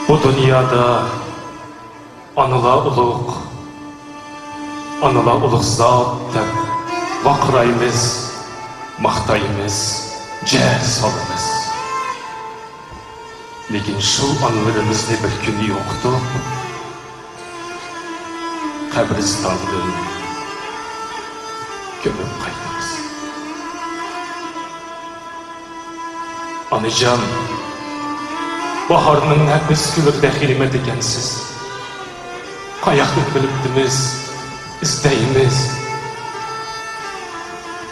Bu dünyada anıla uluk zat deb vaqraymiz, maqtaymiz, cer salımız. Lekin şu anılarımızda bir günü yoktu. Kabristandan gömüp kaytımız. Anıcan, baharının nefis gülür dehilime dikensiz. Kayaklık biliptimiz, izdeyimiz.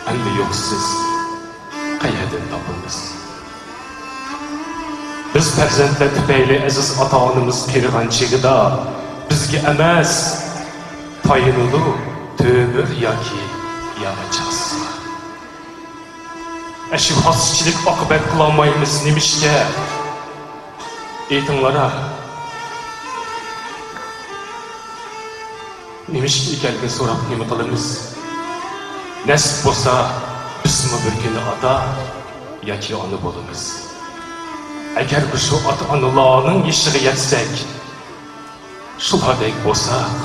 Endi yok siz, kayedin tapımız. Biz farzandlar tüpeyli aziz ata-onamiz qirg'anchigida bizga emas, tayinulu tömür yoki yamachasi. Shu xoschilik oqibat qilolmaymiz nemishga? Aytinglar-a. Nemishga ekanligini so'rab nima qilamiz? Nasib bo'lsa, bizmi bir kuni ota yoki ona bo'lamiz. Agar biz shu ota-onalarning ishiga yetsak, shulardek bo'lsak,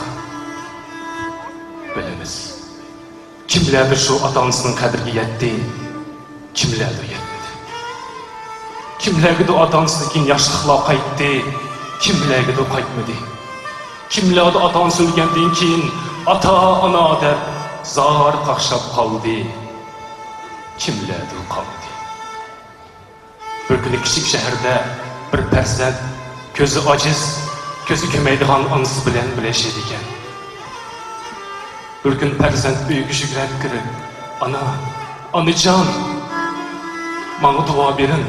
bilamiz. Kimlardir shu ota-onasining qadriga yetdi, kimlardir yetmadi. Kimlarga ota-onasining yaxshiliklar qaytdi, kimlarga qaytmadi. Kimlarga ota-onasi o'lgandan keyin ota-ona deb zor qaqshab qoldi, kimlarga qoldi. Bir kuni kichik shaharda bir farzand ko'zi ojiz, ko'zi ko'maydigan onasi bilan bilashadi ekan. Bir kun farzand uyiga yugurib kirib, onajon, menga duo bering.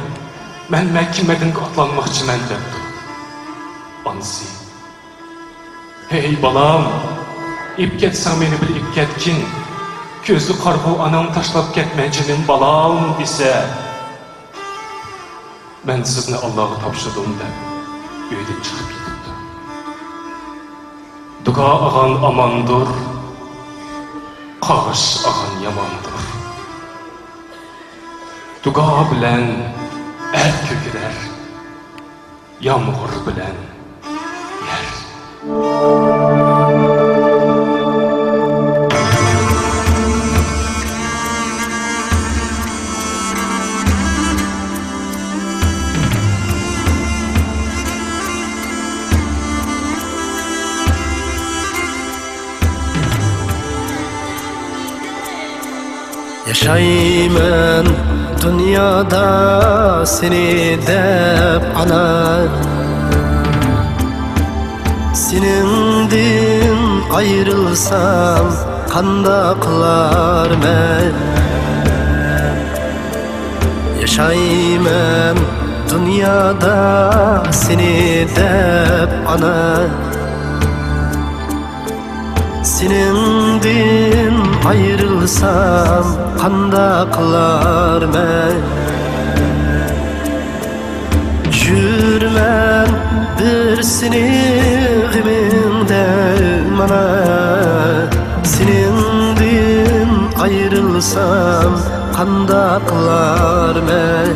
Men Makka Madinaga otlanmoqchiman debdi. Onasi, hey balam, ip ketsang meni bil ip ketkin. Ko'zi qarg'u onam tashlab ketmaychimin balam desa, ben sizni Allah'a topşırdım deb uydan chiqib ketibdi. Duo ağan amandır, qag'ish ağan yamandır. Duo bilan er ko'kirar, yomg'ir bilan yer. Yaşayman dünyada seni dep ana, senindin ayrılsam kanda kılar men. Yaşayman dünyada seni dep ana, senindin ayrılsam kanda kılar men. Jürmen bir sinigiminde mana, senindin ayrılsam kanda kılar men.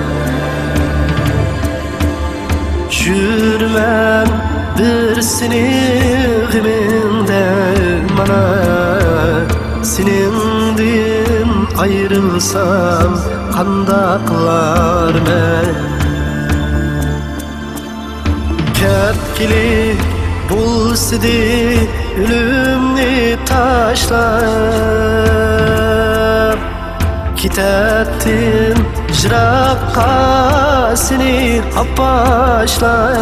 Jürmen bir sinigiminde mana, senindin ayrılsam kanda kılar men. Ketkilik bulsidi ölümni taşlap, kitettin jıraqqa seni apaşlap.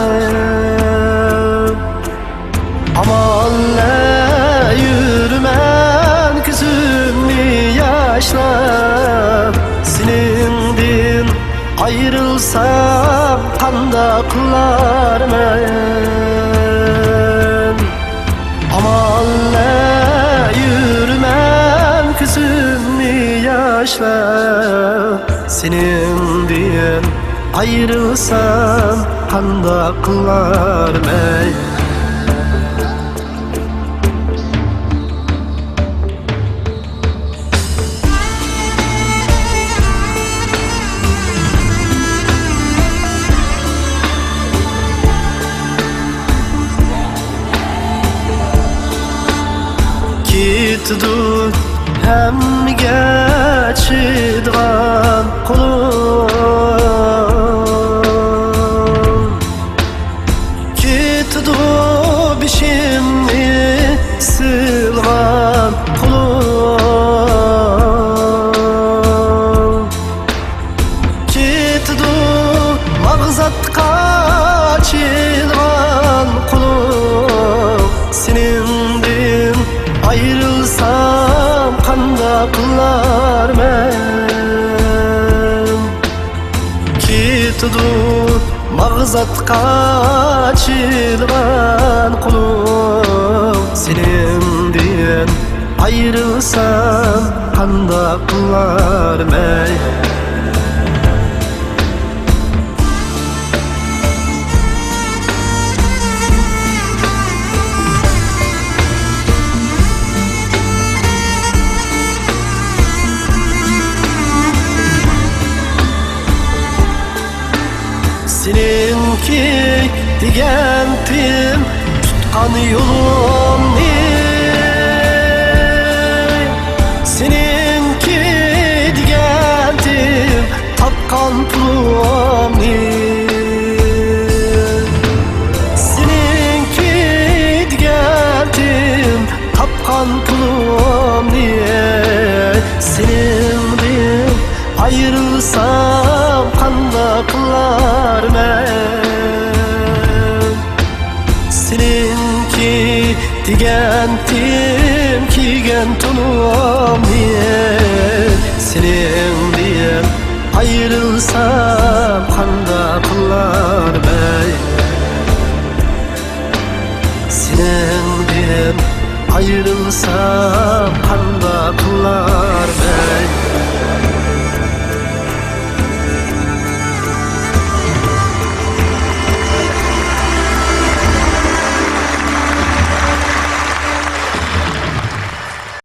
Amanla yürümen gözümni yaşlap, senindin ayrılsam kanda kılar men. Amanla yürümen gözümni yaşlap, senindin ayrılsam kanda kılar men. Kitdu hem geçidgan kulum Kitdu bişimni silgan kulum Kitdu mağzatqa çilgan kulum Senindim ayrılsam kanda kılar men Kitdu mağzatqa çilgan kulum Senindim ayrılsam kanda kılar men Seninki digentim tutkan yolum ne Seninki digentim tapkan pulum ne Seninki digentim tapkan pulum ne Senindim ayrılsam kanda kılar men Seninki digentim kiygen tunum diye Senin diye ayrılsam kanda kılar men Senin diye ayrılsam kanda kılar men